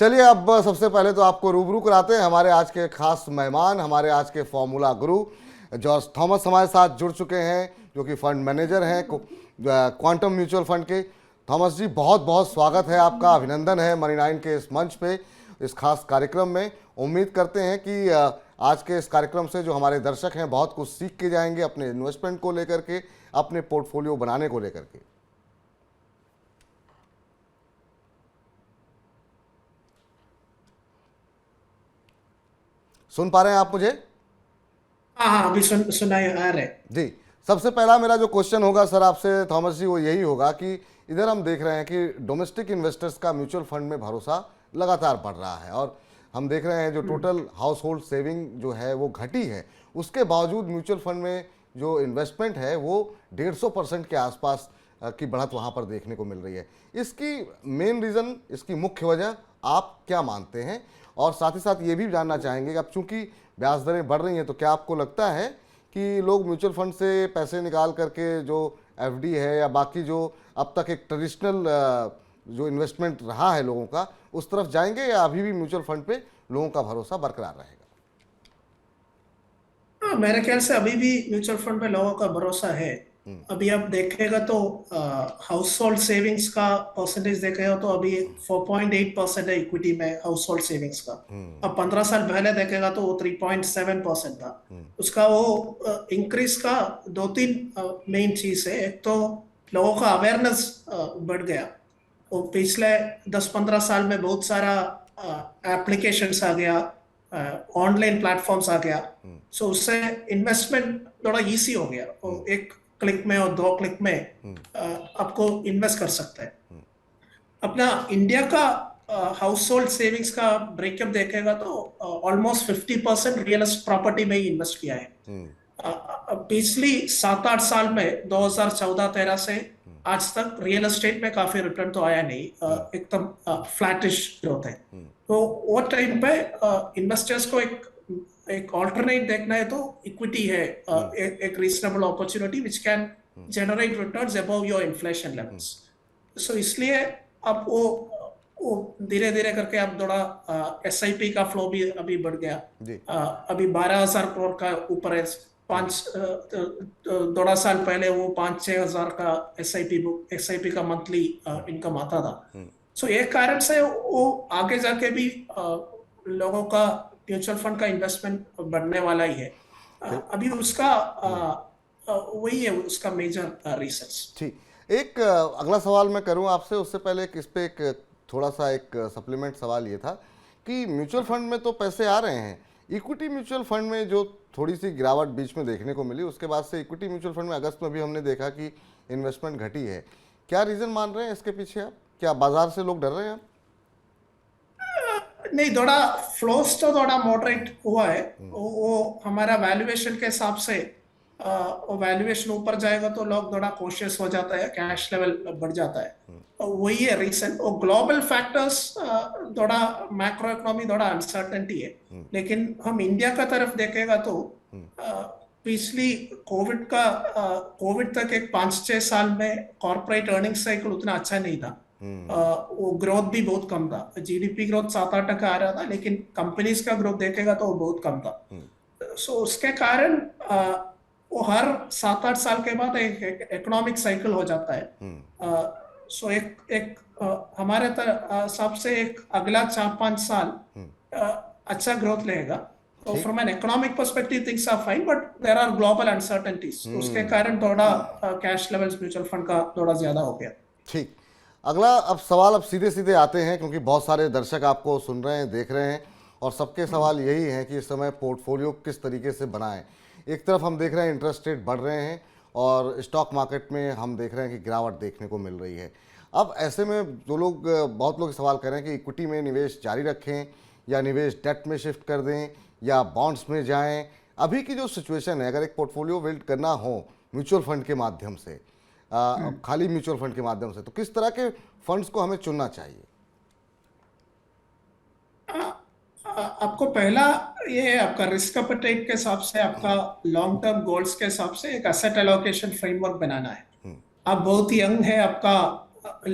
चलिए अब सबसे पहले तो आपको रूबरू कराते हैं हमारे आज के खास मेहमान, हमारे आज के फॉर्मूला गुरु जॉर्ज थॉमस हमारे साथ जुड़ चुके हैं, जो कि फंड मैनेजर हैं क्वांटम म्यूचुअल फंड के। थॉमस जी, बहुत बहुत स्वागत है आपका, अभिनंदन है मनी नाइन के इस मंच पे, इस खास कार्यक्रम में। उम्मीद करते हैं कि आज के इस कार्यक्रम से जो हमारे दर्शक हैं बहुत कुछ सीख के जाएंगे अपने इन्वेस्टमेंट को लेकर के, अपने पोर्टफोलियो बनाने को लेकर के। सुन पा रहे हैं आप मुझे? हाँ हाँ, अभी सुनाई आ रहे। जी, सबसे पहला मेरा जो क्वेश्चन होगा सर आपसे थॉमस जी, वो यही होगा कि इधर हम देख रहे हैं कि डोमेस्टिक इन्वेस्टर्स का म्यूचुअल फंड में भरोसा लगातार बढ़ रहा है, और हम देख रहे हैं जो टोटल हाउस होल्ड सेविंग जो है वो घटी है, उसके बावजूद म्यूचुअल फंड में जो इन्वेस्टमेंट है वो 150% के आसपास की बढ़त वहाँ पर देखने को मिल रही है। इसकी मेन रीज़न, इसकी मुख्य वजह आप क्या मानते हैं? और साथ ही साथ ये भी जानना चाहेंगे कि अब चूंकि ब्याज दरें बढ़ रही हैं, तो क्या आपको लगता है कि लोग म्यूचुअल फंड से पैसे निकाल करके जो एफडी है या बाकी जो अब तक एक ट्रेडिशनल जो इन्वेस्टमेंट रहा है लोगों का, उस तरफ जाएंगे, या अभी भी म्यूचुअल फंड पे लोगों का भरोसा बरकरार रहेगा? हाँ, मेरे ख्याल से अभी भी म्यूचुअल फंड पे लोगों का भरोसा है। अभी आप देखेगा तो हाउस होल्ड सेविंग्स का परसेंटेज देखेगा तो अभी 4.8% है इक्विटी में हाउस होल्ड सेविंग्स का। अब 15 साल पहले देखेगा तो वो 3.7% था। उसका वो इंक्रीज का दो तीन मेन चीज है। एक तो लोगों का अवेयरनेस बढ़ गया। वो पिछले 10-15 साल में बहुत सारा एप्लीकेशंस आ गया, ऑनलाइन प्लेटफॉर्म्स आ गया। सो उससे इन्वेस्टमेंट थोड़ा इजी हो गया। और एक क्लिक में और 2 क्लिक में आपको इन्वेस्ट कर सकते हैं। अपना इंडिया का हाउस होल्ड सेविंग्स का ब्रेकअप देखेगा तो ऑलमोस्ट 50% रियल प्रॉपर्टी में ही इन्वेस्ट किया है। पिछली 7-8 साल में 2014-13 से आज तक रियल एस्टेट में काफी रिटर्न तो आया नहीं, एकदम फ्लैटिश ग्रोथ है। तो वो टाइम पे इन्वेस्टर्स को एक ऑल्टरनेट देखना है तो इक्विटी है एक reasonable opportunity which can generate returns above your inflation levels. So इसलिए आप वो धीरे धीरे करके आप थोड़ा एसआईपी का फ्लो भी अभी बढ़ गया। जी। अभी 12,000 करोड़ का ऊपर है। 2.5 साल पहले वो 5-6 हजार का एसआईपी का मंथली इनकम आता था। सो एक कारण से वो आगे जाके भी लोगों का म्यूचुअल फंड का इन्वेस्टमेंट बढ़ने वाला ही है। अभी उसका वही है उसका मेजर रिसर्च। ठीक, एक अगला सवाल मैं करूं आपसे, उससे पहले इस पे एक थोड़ा सा एक सप्लीमेंट सवाल ये था कि म्यूचुअल फंड में तो पैसे आ रहे हैं, इक्विटी म्यूचुअल फंड में जो थोड़ी सी गिरावट बीच में देखने को मिली, उसके बाद से इक्विटी म्यूचुअल फंड में अगस्त में भी हमने देखा कि इन्वेस्टमेंट घटी है। क्या रीज़न मान रहे हैं इसके पीछे आप? क्या बाजार से लोग डर रहे हैं? नहीं, थोड़ा फ्लोस तो थोड़ा मॉडरेट हुआ है। वो हमारा वैल्यूएशन के हिसाब से वो वैल्यूएशन ऊपर जाएगा तो लोग थोड़ा कॉशियस हो जाता है, कैश लेवल बढ़ जाता है। वही है रीजन। और ग्लोबल फैक्टर्स थोड़ा मैक्रो इकोनॉमी थोड़ा अनसर्टेनिटी है। लेकिन हम इंडिया का तरफ देखेगा तो पिछली कोविड तक एक 5-6 साल में कॉर्पोरेट अर्निंग साइकिल उतना अच्छा नहीं था। वो ग्रोथ भी बहुत कम था। जीडीपी ग्रोथ 7-8% आ रहा था, लेकिन कंपनीज का ग्रोथ देखेगा तो वो बहुत कम था। सो उसके कारण वो हर 7-8 साल के बाद एक इकोनॉमिक साइकिल हो जाता है। सो एक हमारे हिसाब से एक अगला 4-5 साल अच्छा ग्रोथ लेगा। तो from an economic perspective things are fine, but there are global uncertainties. उसके कारण थोड़ा कैश लेवल्स म्यूचुअल फंड का थोड़ा ज्यादा हो गया। ठीक, अगला अब सवाल अब सीधे सीधे आते हैं, क्योंकि बहुत सारे दर्शक आपको सुन रहे हैं, देख रहे हैं, और सबके सवाल यही है कि इस समय पोर्टफोलियो किस तरीके से बनाएं। एक तरफ हम देख रहे हैं इंटरेस्ट रेट बढ़ रहे हैं, और स्टॉक मार्केट में हम देख रहे हैं कि गिरावट देखने को मिल रही है। अब ऐसे में जो लोग, बहुत लोग सवाल कर रहे हैं कि इक्विटी में निवेश जारी रखें, या निवेश डेट में शिफ्ट कर दें, या बॉन्ड्स में जाएं। अभी की जो सिचुएशन है, अगर एक पोर्टफोलियो बिल्ड करना हो म्यूचुअल फंड के माध्यम से, खाली म्यूचुअल फंड के माध्यम से, तो किस तरह के फंड्स को हमें चुनना चाहिए? आपको पहला ये है आपका रिस्क एपेटाइट के हिसाब से, आपका लॉन्ग टर्म गोल्स के हिसाब से एक एसेट एलोकेशन फ्रेमवर्क बनाना है। आप बहुत ही यंग है, आपका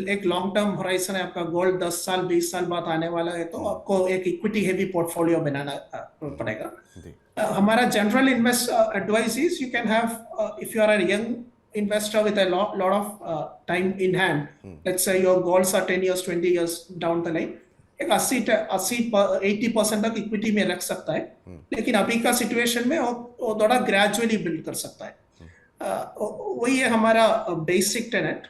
एक लॉन्ग टर्म होराइजन है, आपका गोल्ड 10 साल 20 साल बाद आने वाला है, तो आपको एक इक्विटी हेवी पोर्टफोलियो बनाना पड़ेगा। जी हमारा general invest advice is you can have, if you are a young investor with a lot of time in hand, let's say your goals are 10 years 20 years down the line, एक 80% तक equity में रख सकता है। लेकिन अभी का situation में वो थोड़ा ग्रेजुअली बिल्ड कर सकता है। वही है हमारा बेसिक टेनेट।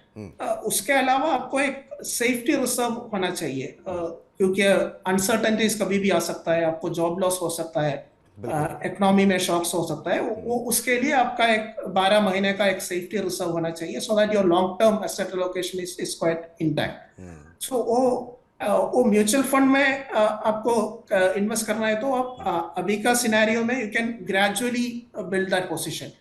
उसके अलावा आपको एक सेफ्टी रिजर्व होना चाहिए, क्योंकि अनसर्टेनिटीज कभी भी आ सकता है, आपको जॉब लॉस हो सकता है, इकोनॉमी में शॉक्स हो सकता है। वो उसके लिए आपका एक 12 महीने का एक सेफ्टी रिजर्व होना चाहिए, so that your long term asset allocation is quite intact. So वो म्यूचुअल फंड में आपको इन्वेस्ट करना है, तो आप अभी का सिनेरियो में you can gradually build that position.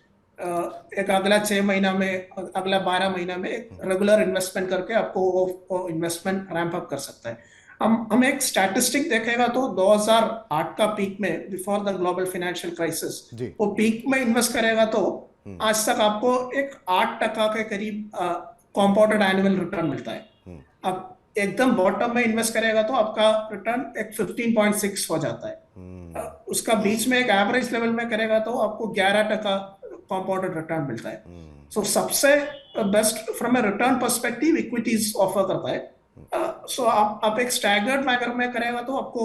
एक अगला 6 महीना में, अगला 12 महीना में एक रेगुलर इन्वेस्टमेंट करके आपको वो इन्वेस्टमेंट रैंप अप कर सकता है। हम एक स्टैटिस्टिक देखेगा तो 2008 का पीक में, before the global financial crisis, वो पीक में इन्वेस्ट करेगा तो आज तक आपको एक 8% के करीब कंपाउंडेड एनुअल रिटर्न मिलता है। अब एकदम बॉटम में इन्वेस्ट करेगा तो आपका रिटर्न एक 15.6 हो जाता है। उसका बीच में एक एवरेज लेवल में करेगा तो आपको 11% कंपाउंडेड रिटर्न मिलता है। सो सबसे best from A return perspective equities offer करता है। सो आप एक स्टैगर्ड मैनर में करेगा तो आपको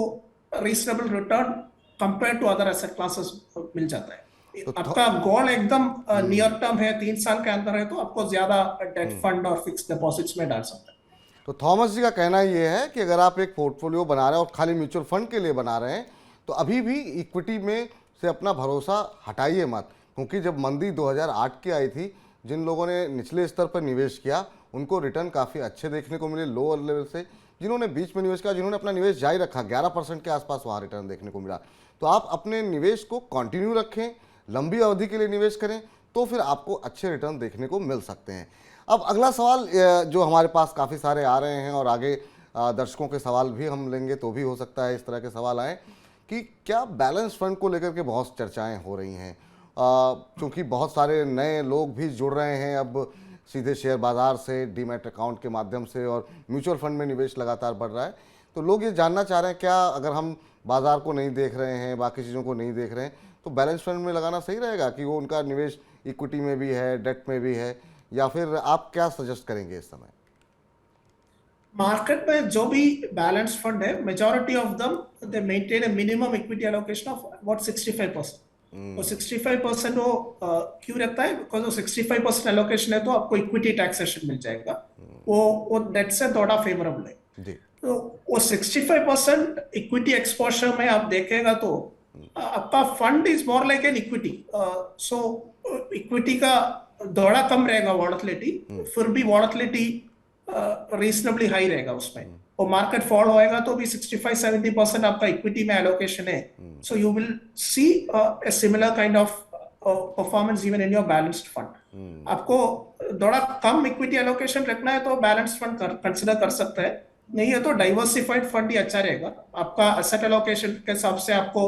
reasonable return compare to other asset classes मिल जाता है। आपका गोल एकदम नियर टर्म है, 3 साल के अंदर है, तो आपको ज्यादा डेट फंड और फिक्स डिपॉजिट्स में डाल सकते हैं। तो थॉमस जी का कहना ये है कि अगर आप एक पोर्टफोलियो बना रहे हैं और खाली म्यूचुअल फंड के लिए बना रहे हैं, तो अभी भी इक्विटी में से अपना भरोसा हटाइए मत, क्योंकि जब मंदी 2008 की आई थी, जिन लोगों ने निचले स्तर पर निवेश किया उनको रिटर्न काफ़ी अच्छे देखने को मिले लोअर लेवल से। जिन्होंने बीच में निवेश किया, जिन्होंने अपना निवेश जारी रखा, 11% के आसपास वहाँ रिटर्न देखने को मिला। तो आप अपने निवेश को कंटिन्यू रखें, लंबी अवधि के लिए निवेश करें, तो फिर आपको अच्छे रिटर्न देखने को मिल सकते हैं। अब अगला सवाल जो हमारे पास काफ़ी सारे आ रहे हैं, और आगे दर्शकों के सवाल भी हम लेंगे तो भी हो सकता है इस तरह के सवाल आएँ कि क्या बैलेंस फंड को लेकर के बहुत चर्चाएँ हो रही हैं, क्योंकि बहुत सारे नए लोग भी जुड़ रहे हैं अब सीधे शेयर बाज़ार से, डीमैट अकाउंट के माध्यम से, और म्यूचुअल फंड में निवेश लगातार बढ़ रहा है। तो लोग ये जानना चाह रहे हैं, क्या अगर हम बाज़ार को नहीं देख रहे हैं, बाकी चीज़ों को नहीं देख रहे हैं, तो बैलेंस फंड में लगाना सही रहेगा कि वो उनका निवेश इक्विटी में भी है, डेट में भी है, या फिर आप क्या सजेस्ट करेंगे इस समय? मार्केट में जो भी बैलेंस फंड है, majority of them they maintain A minimum equity allocation of about 65%। और 65% वो क्यों रहता है? बिकॉज वो 65% एलोकेशन है तो आपको इक्विटी टैक्सेशन मिल जाएगा, वो डेट से थोड़ा फेवरेबल है। तो वो 65% इक्विटी एक्सपोजर में आप देखेगा तो आपका fund is more like an equity. So equity का दौड़ा कम रहेगा, वॉलेटिलिटी, फिर भी वॉलेटिलिटी रीजनेबली हाई रहेगा उसमें। और मार्केट फॉल होएगा तो भी 65-70% आपका इक्विटी में एलोकेशन है, so you will see a similar kind of performance even in your balanced fund. आपको थोड़ा कम इक्विटी एलोकेशन रखना है तो बैलेंस्ड फंड कंसिडर कर सकते हैं, नहीं है तो डाइवर्सिफाइड फंड ही अच्छा रहेगा। आपका एसेट एलोकेशन के हिसाब से आपको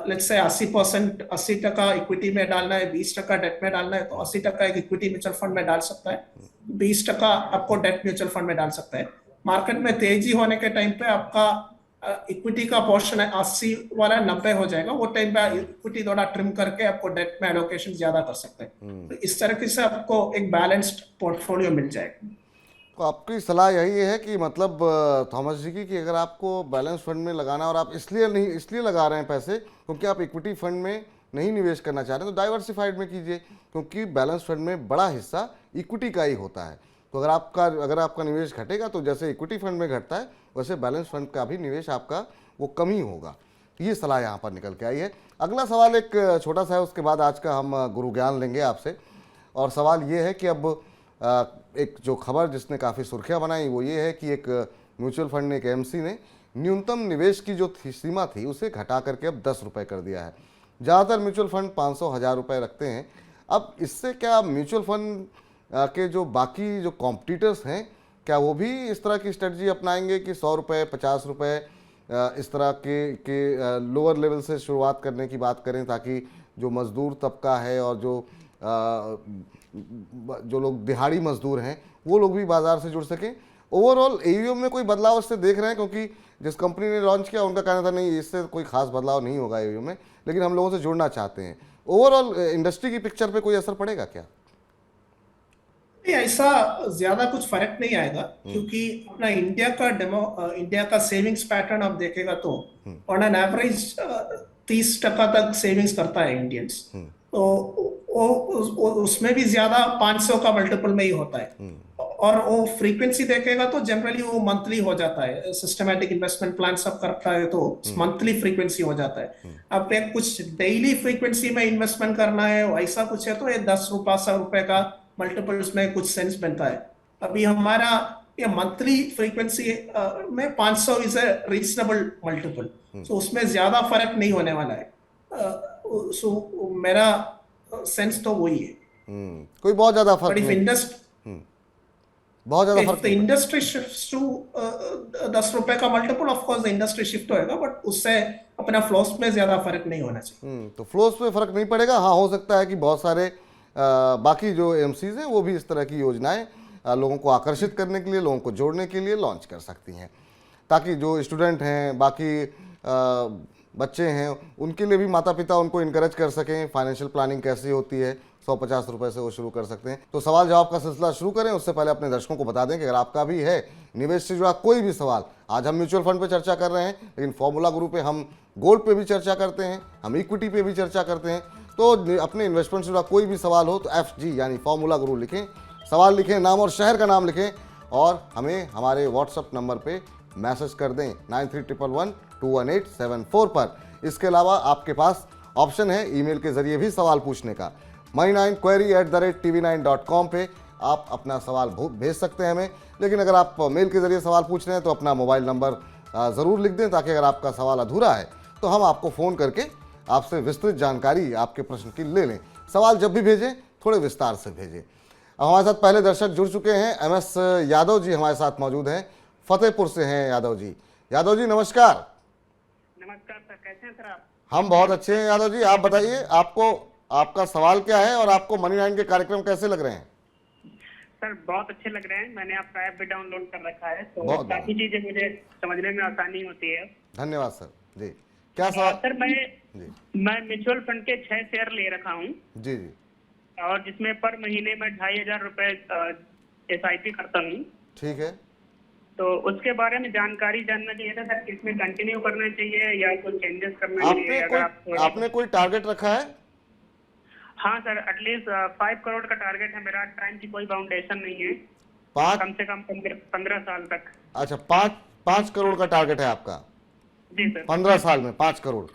लेट्स से 80% इक्विटी में डालना है, 20% डेट में डालना है, तो 80% एक इक्विटी म्यूचुअल फंड में डाल सकता है, 20% आपको डेट म्यूचुअल फंड में डाल सकता है। मार्केट में तेजी होने के टाइम पे आपका इक्विटी का पोर्शन है 80 वाला 90 हो जाएगा, वो टाइम पे इक्विटी थोड़ा ट्रिम करके आपको डेट में एलोकेशन ज्यादा कर सकते हैं। तो इस तरीके से आपको एक बैलेंस्ड पोर्टफोलियो मिल जाएगा। तो आपकी सलाह यही है कि मतलब थॉमस जी की, कि अगर आपको बैलेंस फंड में लगाना, और आप इसलिए लगा रहे हैं पैसे क्योंकि आप इक्विटी फंड में नहीं निवेश करना चाह रहे हैं, तो डाइवर्सिफाइड में कीजिए, क्योंकि बैलेंस फंड में बड़ा हिस्सा इक्विटी का ही होता है। तो अगर आपका निवेश घटेगा तो जैसे इक्विटी फंड में घटता है, वैसे बैलेंस फंड का भी निवेश आपका वो कम ही होगा। ये सलाह यहाँ पर निकल के आई है। अगला सवाल एक छोटा सा है, उसके बाद आज का हम गुरु ज्ञान लेंगे आपसे। और सवाल ये है कि अब एक जो खबर जिसने काफ़ी सुर्खियाँ बनाई वो ये है कि एक म्यूचुअल फंड ने, एक एमसी ने न्यूनतम निवेश की जो सीमा थी उसे घटा करके अब 10 रुपये कर दिया है। ज़्यादातर म्यूचुअल फंड 500-1000 रुपये रखते हैं। अब इससे क्या म्यूचुअल फंड के जो बाकी जो कॉम्पिटिटर्स हैं, क्या वो भी इस तरह की स्ट्रेटजी अपनाएंगे कि 100 रुपये, 50 रुपये इस तरह के लोअर लेवल से शुरुआत करने की बात करें, ताकि जो मज़दूर तबका है और जो जो लोग दिहाड़ी मजदूर हैं वो लोग भी बाजार से जुड़ सकें। ओवरऑल एयूएम में कोई बदलाव इससे देख रहे हैं, क्योंकि जिस कंपनी ने लॉन्च किया उनका कहना था नहीं इससे कोई खास बदलाव नहीं होगा एयूएम में, लेकिन हम लोगों से जुड़ना चाहते हैं। ओवरऑल इंडस्ट्री की पिक्चर पे कोई असर पड़ेगा क्या? नहीं, ऐसा ज्यादा कुछ फर्क नहीं आएगा, क्योंकि अपना इंडिया का सेविंग्स पैटर्न आप देखेगा तो ऑन एन एवरेज 30% तक सेविंग्स करता है इंडियंस। तो उसमें भी ज्यादा 500 का मल्टीपल में ही होता है। और वो फ्रीक्वेंसी देखेगा तो जनरली वो मंथली हो जाता है। सिस्टमैटिक इन्वेस्टमेंट प्लान सब करता है तो मंथली फ्रीक्वेंसी हो जाता है। अब एक कुछ डेली फ्रीक्वेंसी में इन्वेस्टमेंट करना है ऐसा कुछ है तो ये 10 रुपये 100 रुपए का मल्टीपल्स में कुछ सेंस बनता है। अभी हमारा ये मंथली फ्रीक्वेंसी में 500 इज ए रीजनेबल मल्टीपल, सो उसमें ज्यादा फर्क नहीं होने वाला है। सो मेरा सेंस तो वही है। कोई बहुत ज्यादा फर्क बट इफ नहीं, बहुत ज्यादा फर्क द इंडस्ट्री शिफ्ट टू 10 रुपए का multiple, of course the industry shift होएगा, बट उससे अपना फ्लोस में ज्यादा फर्क नहीं होना चाहिए। तो फ्लोस पे फर्क नहीं पड़ेगा। हाँ, हो सकता है कि बहुत सारे बाकी जो एमसीज हैं वो भी इस तरह की योजनाएं लोगों को आकर्षित करने के लिए, लोगों को जोड़ने के लिए लॉन्च कर सकती हैं, ताकि जो स्टूडेंट हैं, बाकी बच्चे हैं, उनके लिए भी माता पिता उनको इनकरेज कर सकें। फाइनेंशियल प्लानिंग कैसी होती है, 150 रुपये से वो शुरू कर सकते हैं। तो सवाल जवाब का सिलसिला शुरू करें उससे पहले अपने दर्शकों को बता दें कि अगर आपका भी है निवेश से जुड़ा कोई भी सवाल, आज हम म्यूचुअल फंड पे चर्चा कर रहे हैं, लेकिन फॉर्मूला गुरु पे हम गोल्ड पे भी चर्चा करते हैं, हम इक्विटी पे भी चर्चा करते हैं। तो अपने इन्वेस्टमेंट से जुड़ा कोई भी सवाल हो तो FG यानी फॉर्मूला गुरु लिखें, सवाल लिखें, नाम और शहर का नाम लिखें और हमें हमारे व्हाट्सएप नंबर पे मैसेज कर दें 9311218774 पर। इसके अलावा आपके पास ऑप्शन है ईमेल के जरिए भी सवाल पूछने का। money9query@tv9.com पे आप अपना सवाल भेज सकते हैं हमें, लेकिन अगर आप मेल के जरिए सवाल पूछ रहे हैं तो अपना मोबाइल नंबर ज़रूर लिख दें, ताकि अगर आपका सवाल अधूरा है तो हम आपको फ़ोन करके आपसे विस्तृत जानकारी आपके प्रश्न की ले लें। सवाल जब भी भेजें थोड़े विस्तार से भेजें। अब हमारे साथ पहले दर्शक जुड़ चुके हैं। MS यादव जी हमारे साथ मौजूद हैं, फतेहपुर से हैं यादव जी। यादव जी नमस्कार। नमस्कार सर, कैसे हैं सर आप? हम बहुत अच्छे हैं यादव जी, आप बताइए आपका सवाल क्या है और आपको मनी 9 के कार्यक्रम कैसे लग रहे हैं? सर बहुत अच्छे लग रहे हैं। मैंने आपका ऐप भी डाउनलोड कर रखा है, तो बहुत काफी चीजें मुझे समझने में आसानी होती है। धन्यवाद सर जी। क्या सवाल? सर जी मैं म्यूचुअल फंड के 6 शेयर ले रखा हूँ, जी जी और जिसमें पर महीने में 2500 रुपए SIP करता हूँ। ठीक है। तो उसके बारे में जानकारी जानना चाहिए था सर, किसमें कंटिन्यू करना चाहिए या कुछ चेंजेस करना चाहिए? आपने कोई टारगेट रखा है? हाँ सर, एटलीस्ट 5 करोड़ का टारगेट है मेरा। टाइम की कोई बाउंडेशन नहीं है, 5 कम से कम 15 साल तक। अच्छा, 5 करोड़ का टारगेट है आपका? जी सर। 15 साल में 5 करोड़।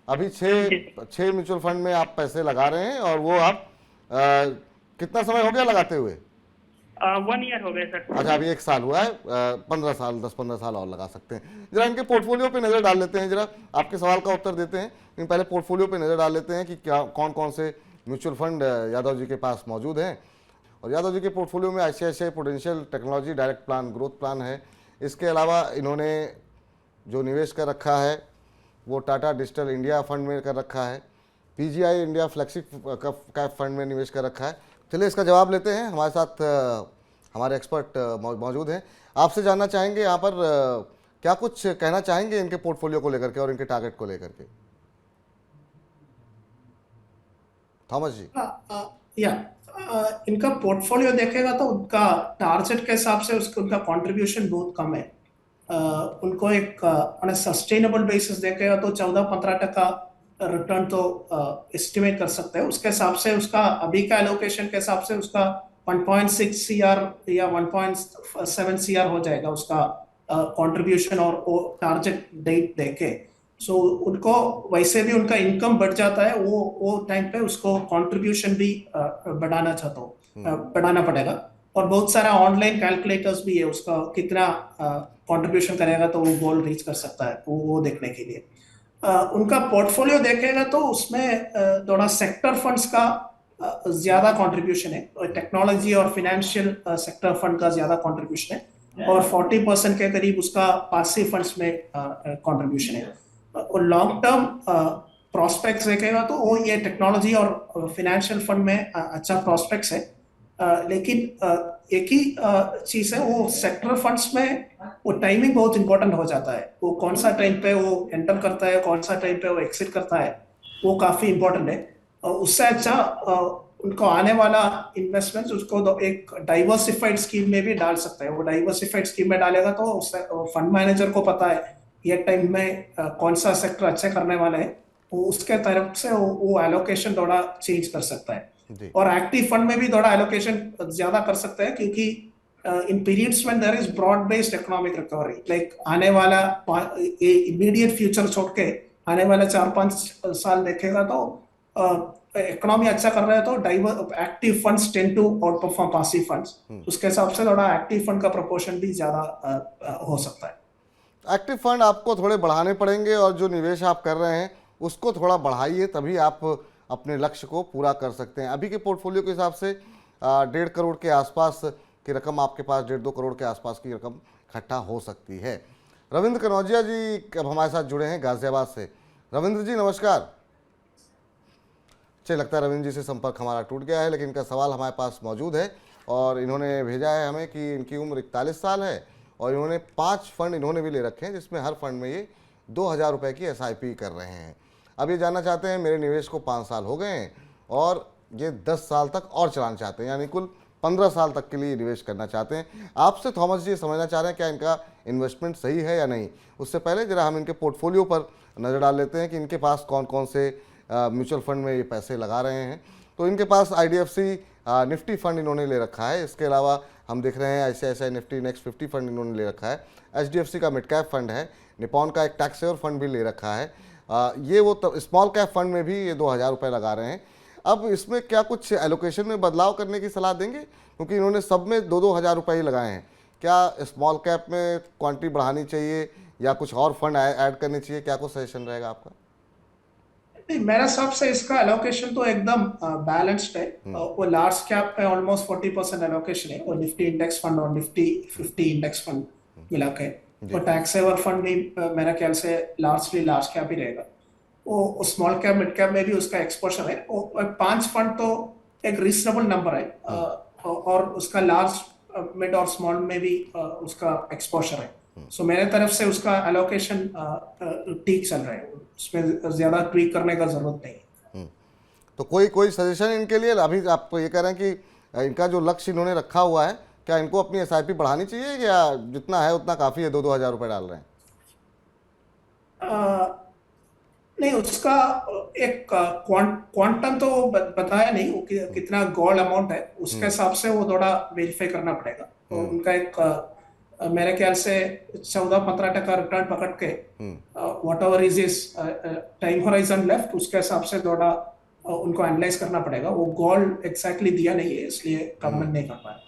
अभी 6 म्यूचुअल फंड में आप पैसे लगा रहे हैं, और वो आप कितना समय हो गया लगाते हुए? 1 ईयर हो गए सर। अच्छा, अभी 1 साल हुआ है। 15 साल 10-15 साल और लगा सकते हैं। जरा इनके पोर्टफोलियो पे नजर डाल लेते हैं, जरा आपके सवाल का उत्तर देते हैं, लेकिन पहले पोर्टफोलियो पे नजर डाल लेते हैं कि क्या कौन कौन से म्यूचुअल फंड यादव जी के पास मौजूद हैं। और यादव जी के पोर्टफोलियो में ICICI prudential technology direct plan growth plan है। इसके अलावा इन्होंने जो निवेश कर रखा है वो टाटा डिजिटल इंडिया फंड में कर रखा है, PGI India flagship cap fund में निवेश कर रखा है। चलिए इसका जवाब लेते हैं। हमारे साथ हमारे एक्सपर्ट मौजूद हैं। आपसे जानना चाहेंगे यहाँ पर क्या कुछ कहना चाहेंगे इनके पोर्टफोलियो को लेकर के और इनके टारगेट को लेकर के, थॉमस जी? इनका पोर्टफोलियो देखेगा तो उनका टारगेट के हिसाब से उनका कंट्रीब्यूशन बहुत कम है। उनको एक ऑन सस्टेनेबल बेसिस देखेगा तो 14-15% रिटर्न तो एस्टिमेट कर सकते हैं। उसके हिसाब से उसका अभी का एलोकेशन के हिसाब से उसका 1.6 CR या 1.7 CR हो जाएगा उसका कंट्रीब्यूशन, और वो टारगेट डेट देखे। सो उनको वैसे भी उनका इनकम बढ़ जाता है, वो टाइम पे उसको कंट्रीब्यूशन भी बढ़ाना पड़ेगा। और बहुत सारा ऑनलाइन कैलकुलेटर्स भी है उसका कितना कंट्रीब्यूशन करेगा तो वो गोल रीच कर सकता है, वो देखने के लिए। उनका पोर्टफोलियो देखेगा तो उसमें थोड़ा सेक्टर फंड्स का ज्यादा कंट्रीब्यूशन है, टेक्नोलॉजी और फाइनेंशियल सेक्टर फंड का ज्यादा कंट्रीब्यूशन है, और 40% के करीब उसका पासिव फंड्स में कंट्रीब्यूशन है। और लॉन्ग टर्म प्रोस्पेक्ट्स देखेगा तो वो ये टेक्नोलॉजी और फाइनेंशियल फंड में अच्छा प्रोस्पेक्ट्स है। लेकिन एक ही चीज है, वो सेक्टर फंड्स में वो टाइमिंग बहुत इंपॉर्टेंट हो जाता है। वो कौन सा टाइम पे वो एंटर करता है, कौन सा टाइम पे वो एक्सिट करता है, वो काफी इंपॉर्टेंट है। उससे अच्छा उनको आने वाला इन्वेस्टमेंट उसको एक डाइवर्सिफाइड स्कीम में भी डाल सकता है। वो डाइवर्सिफाइड स्कीम में डालेगा तो उससे फंड मैनेजर को पता है ये टाइम में कौन सा सेक्टर अच्छे करने वाला है, वो उसके तरफ से वो एलोकेशन थोड़ा चेंज कर सकता है। जी। और एक्टिव फंड में भी थोड़ा एलोकेशन ज्यादा कर सकते हैं, क्योंकि in periods when there is broad based economic recovery, like आने वाला इमीडिएट फ्यूचर छोड़ के आने वाला 4-5 साल देखेगा तो इकोनॉमी अच्छा कर रहा है तो active funds tend to outperform passive funds. उसके हिसाब से थोड़ा एक्टिव फंड का प्रोपोर्शन भी ज्यादा हो सकता है। एक्टिव फंड आपको थोड़े बढ़ाने पड़ेंगे और जो निवेश आप कर रहे हैं उसको थोड़ा बढ़ाइए, तभी आप अपने लक्ष्य को पूरा कर सकते हैं। अभी के पोर्टफोलियो के हिसाब से 1.5 करोड़ के आसपास की रकम आपके पास, 1.5-2 करोड़ के आसपास की रकम इकट्ठा हो सकती है। रविंद्र कनौजिया जी अब हमारे साथ जुड़े हैं गाजियाबाद से। रविंद्र जी नमस्कार। चलिए, लगता है रविंद्र जी से संपर्क हमारा टूट गया है, लेकिन इनका सवाल हमारे पास मौजूद है और इन्होंने भेजा है हमें कि इनकी उम्र 41 साल है और इन्होंने 5 फंड इन्होंने भी ले रखे हैं, जिसमें हर फंड में ये 2000 रुपये की SIP कर रहे हैं। अब ये जानना चाहते हैं, मेरे निवेश को 5 साल हो गए हैं और ये 10 साल तक और चलाना चाहते हैं, यानी कुल 15 साल तक के लिए निवेश करना चाहते हैं। आपसे थॉमस जी समझना चाह रहे हैं क्या इनका इन्वेस्टमेंट सही है या नहीं। उससे पहले जरा हम इनके पोर्टफोलियो पर नज़र डाल लेते हैं कि इनके पास कौन कौन से म्यूचुअल फंड में ये पैसे लगा रहे हैं। तो इनके पास IDFC निफ्टी फंड इन्होंने ले रखा है। इसके अलावा हम देख रहे हैं ICICI निफ्टी नेक्स्ट 50 फंड इन्होंने ले रखा है। HDFC का मिड कैप फंड है। निपॉन का एक टैक्स सेवर फंड भी ले रखा है। ये वो स्मॉल कैप फंड में भी ये 2000 रुपये लगा रहे हैं। अब इसमें क्या कुछ एलोकेशन में बदलाव करने की सलाह देंगे, क्योंकि इन्होंने सब में 2-2 हज़ार रुपये ही लगाए हैं। क्या स्मॉल कैप में क्वांटिटी बढ़ानी चाहिए या कुछ और फंड ऐड करनी चाहिए, क्या कुछ सजेशन रहेगा आपका? नहीं, मेरे हिसाब से इसका एलोकेशन तो एकदम बैलेंस्ड है। वो लार्ज कैप पे ऑलमोस्ट 40% एलोकेशन है, वो निफ्टी इंडेक्स फंड और निफ्टी 50 इंडेक्स फंड मिला के। और टैक्स सेवर फंड भी मेरे ख्याल से लार्जली लार्ज कैप ही रहेगा। वो स्मॉल कैप मिड कैप में भी उसका एक्सपोजर है। 5 फंड तो एक रीजनेबल नंबर है, और उसका लार्ज मिड और स्मॉल में भी उसका एक्सपोजर है। सो मेरे तरफ से उसका एलोकेशन ठीक चल रहा है, उसमें ज्यादा ट्वीक करने का जरूरत नहीं है। तो कोई सजेशन इनके लिए? अभी आप ये कह रहे हैं कि इनका जो लक्ष्य इन्होंने रखा हुआ है, क्या इनको अपनी SIP बढ़ानी चाहिए या जितना है उतना काफ़ी है, 2-2 हज़ार रुपये डाल रहे हैं? नहीं, उसका एक क्वांटम तो बताया नहीं, वो कितना गोल्ड अमाउंट है, उसके हिसाब से वो थोड़ा वेरीफाई करना पड़ेगा। तो उनका एक मेरे ख्याल से 14-15% रिटर्न पकड़ के what ever is is time horizon left, उसके हिसाब से थोड़ा उनको एनालाइज करना पड़ेगा। वो गोल एग्जैक्टली दिया नहीं है, इसलिए कमेंट नहीं कर पाया।